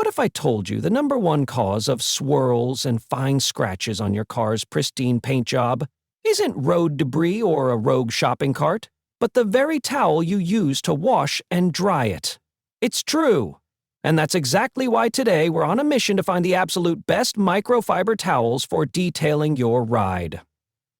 What if I told you the #1 cause of swirls and fine scratches on your car's pristine paint job isn't road debris or a rogue shopping cart, but the very towel you use to wash and dry it? It's true. And that's exactly why today we're on a mission to find the absolute best microfiber towels for detailing your ride.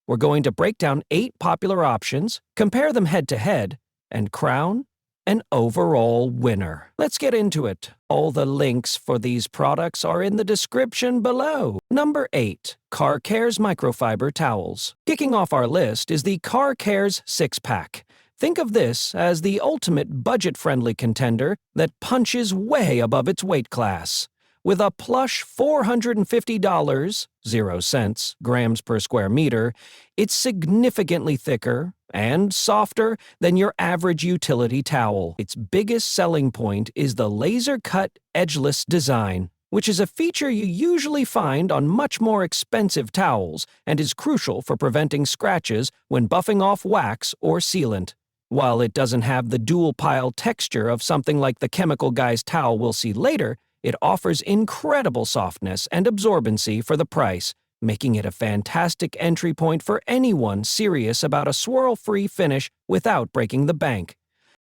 We're going to break down 8 popular options, compare them head to head, and crown an overall winner. Let's get into it. All the links for these products are in the description below. Number 8. CarCareZ Microfiber Towels. Kicking off our list is the CarCareZ 6-pack. Think of this as the ultimate budget-friendly contender that punches way above its weight class. With a plush $450, 0 cents, grams per square meter, it's significantly thicker and softer than your average utility towel. Its biggest selling point is the laser-cut Edgeless design, which is a feature you usually find on much more expensive towels and is crucial for preventing scratches when buffing off wax or sealant. While it doesn't have the dual-pile texture of something like the chemical guy's towel we'll see later, it offers incredible softness and absorbency for the price, making it a fantastic entry point for anyone serious about a swirl-free finish without breaking the bank.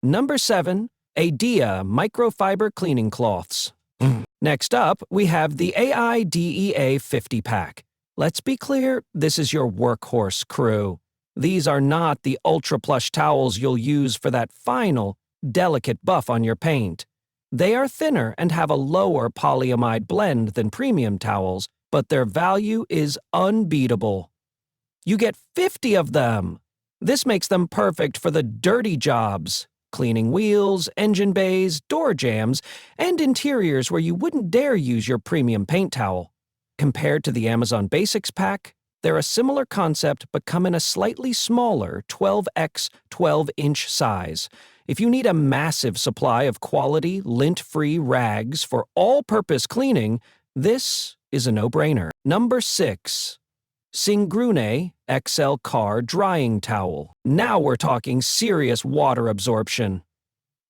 Number 7. AIDEA Microfiber Cleaning Cloths. Next up, we have the AIDEA 50-pack. Let's be clear, this is your workhorse crew. These are not the ultra-plush towels you'll use for that final, delicate buff on your paint. They are thinner and have a lower polyamide blend than premium towels, but their value is unbeatable. You get 50 of them! This makes them perfect for the dirty jobs, cleaning wheels, engine bays, door jambs, and interiors where you wouldn't dare use your premium paint towel. Compared to the Amazon Basics pack, they're a similar concept but come in a slightly smaller 12x 12-inch size. If you need a massive supply of quality, lint-free rags for all-purpose cleaning, this is a no-brainer. Number 6. Singrune XL Car Drying Towel. Now we're talking serious water absorption.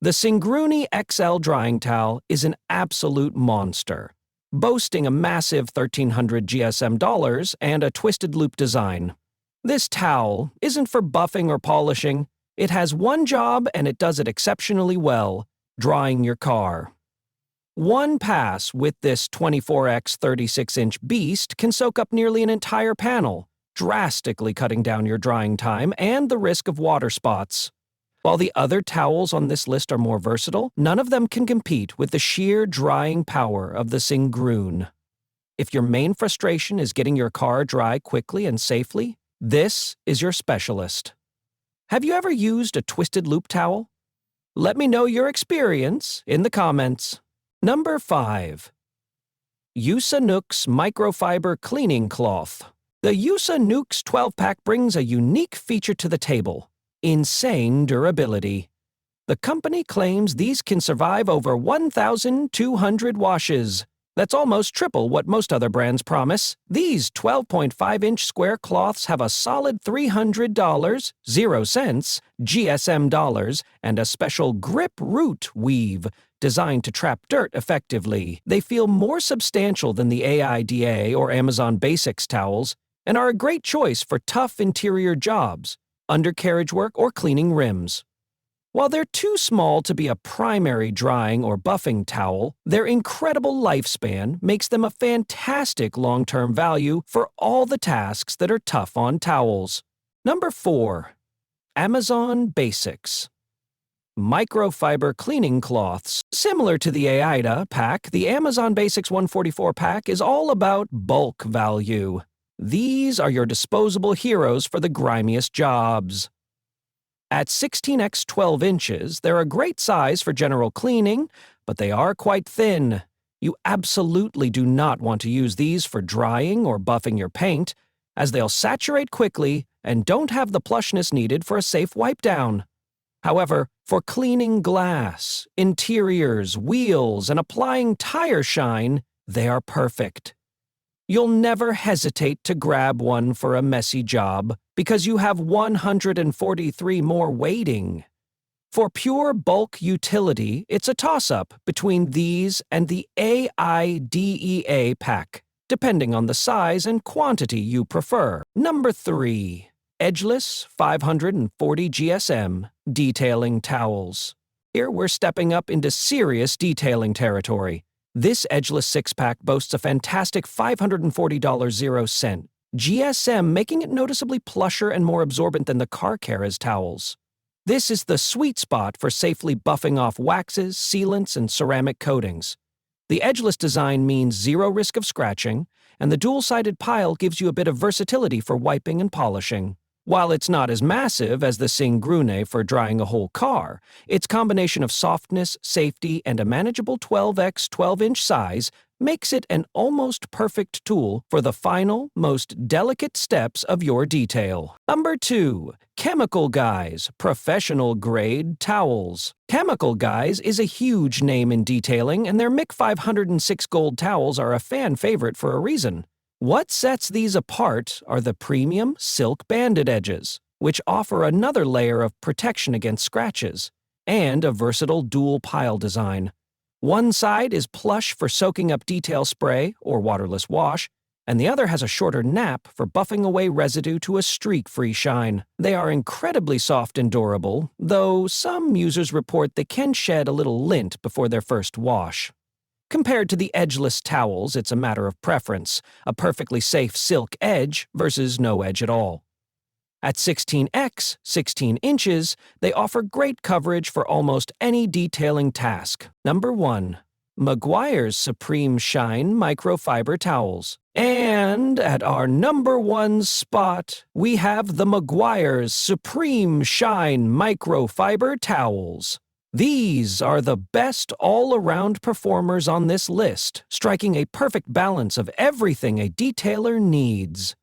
The Singrune XL Drying Towel is an absolute monster, boasting a massive $1,300 GSM and a twisted loop design. This towel isn't for buffing or polishing. It has one job and it does it exceptionally well: drying your car. One pass with this 24x 36-inch beast can soak up nearly an entire panel, drastically cutting down your drying time and the risk of water spots. While the other towels on this list are more versatile, none of them can compete with the sheer drying power of the Singrune. If your main frustration is getting your car dry quickly and safely, this is your specialist. Have you ever used a twisted loop towel? Let me know your experience in the comments. Number 5. USANOOKS Microfiber Cleaning Cloth. The USANOOKS 12-pack brings a unique feature to the table: insane durability. The company claims these can survive over 1,200 washes. That's almost triple what most other brands promise. These 12.5-inch square cloths have a solid $300, 0 cents, GSM dollars, and a special grip root weave designed to trap dirt effectively. They feel more substantial than the AIDA or Amazon Basics towels and are a great choice for tough interior jobs, undercarriage work, or cleaning rims. While they're too small to be a primary drying or buffing towel, their incredible lifespan makes them a fantastic long-term value for all the tasks that are tough on towels. Number 4. Amazon Basics Microfiber Cleaning Cloths. Similar to the AIDA pack, the Amazon Basics 144 pack is all about bulk value. These are your disposable heroes for the grimiest jobs. At 16x 12 inches, they're a great size for general cleaning, but they are quite thin. You absolutely do not want to use these for drying or buffing your paint, as they'll saturate quickly and don't have the plushness needed for a safe wipe down. However, for cleaning glass, interiors, wheels, and applying tire shine, they are perfect. You'll never hesitate to grab one for a messy job because you have 143 more waiting. For pure bulk utility, it's a toss-up between these and the AIDEA pack, depending on the size and quantity you prefer. Number 3. Edgeless 540 GSM Detailing Towels. Here we're stepping up into serious detailing territory. This Edgeless 6-pack boasts a fantastic $540.00 GSM, making it noticeably plusher and more absorbent than the CARCAREZ towels. This is the sweet spot for safely buffing off waxes, sealants, and ceramic coatings. The edgeless design means zero risk of scratching, and the dual-sided pile gives you a bit of versatility for wiping and polishing. While it's not as massive as the Singrune for drying a whole car, its combination of softness, safety, and a manageable 12x 12-inch size makes it an almost perfect tool for the final, most delicate steps of your detail. Number 2. Chemical Guys Professional-Grade Towels. Chemical Guys is a huge name in detailing, and their MIC 506 Gold towels are a fan favorite for a reason. What sets these apart are the premium silk banded edges, which offer another layer of protection against scratches, and a versatile dual pile design. One side is plush for soaking up detail spray or waterless wash, and the other has a shorter nap for buffing away residue to a streak-free shine. They are incredibly soft and durable, though some users report they can shed a little lint before their first wash. Compared to the edgeless towels, it's a matter of preference, a perfectly safe silk edge versus no edge at all. At 16x, 16 inches, they offer great coverage for almost any detailing task. Number 1. Meguiar's Supreme Shine Microfiber Towels. And at our number 1 spot, we have the Meguiar's Supreme Shine Microfiber Towels. These are the best all-around performers on this list, striking a perfect balance of everything a detailer needs.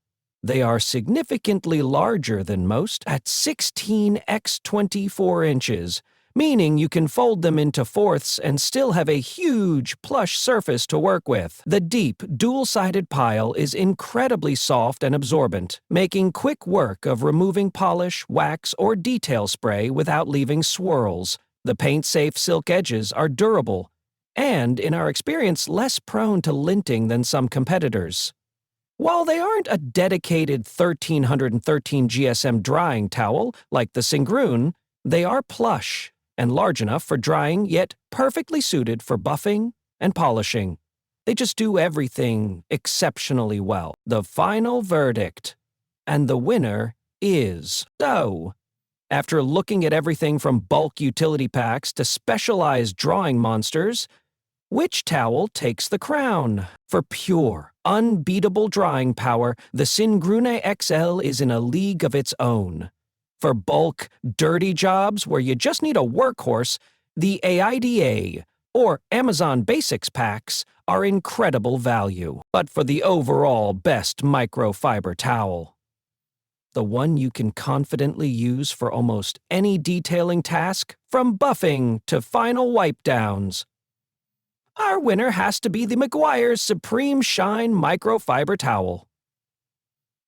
They are significantly larger than most at 16x 24 inches, meaning you can fold them into fourths and still have a huge, plush surface to work with. The deep, dual-sided pile is incredibly soft and absorbent, making quick work of removing polish, wax, or detail spray without leaving swirls. The paint-safe silk edges are durable, and, in our experience, less prone to linting than some competitors. While they aren't a dedicated 1313 GSM drying towel like the Singrune, they are plush and large enough for drying, yet perfectly suited for buffing and polishing. They just do everything exceptionally well. The final verdict, and the winner is so. After looking at everything from bulk utility packs to specialized drawing monsters, which towel takes the crown? For pure, unbeatable drying power, the Singrune XL is in a league of its own. For bulk, dirty jobs where you just need a workhorse, the AIDEA or Amazon Basics packs are incredible value. But for the overall best microfiber towel, the one you can confidently use for almost any detailing task, from buffing to final wipe-downs, our winner has to be the Meguiar's Supreme Shine Microfiber Towel.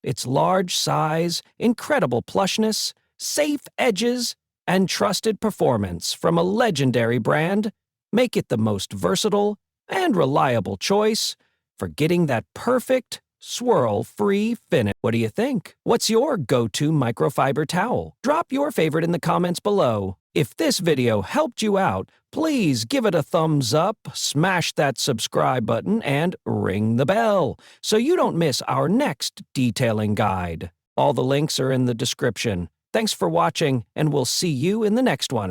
Its large size, incredible plushness, safe edges, and trusted performance from a legendary brand make it the most versatile and reliable choice for getting that perfect, swirl-free finish. What do you think? What's your go-to microfiber towel? Drop your favorite in the comments below. If this video helped you out, please give it a thumbs up, smash that subscribe button, and ring the bell so you don't miss our next detailing guide. All the links are in the description. Thanks for watching, and we'll see you in the next one.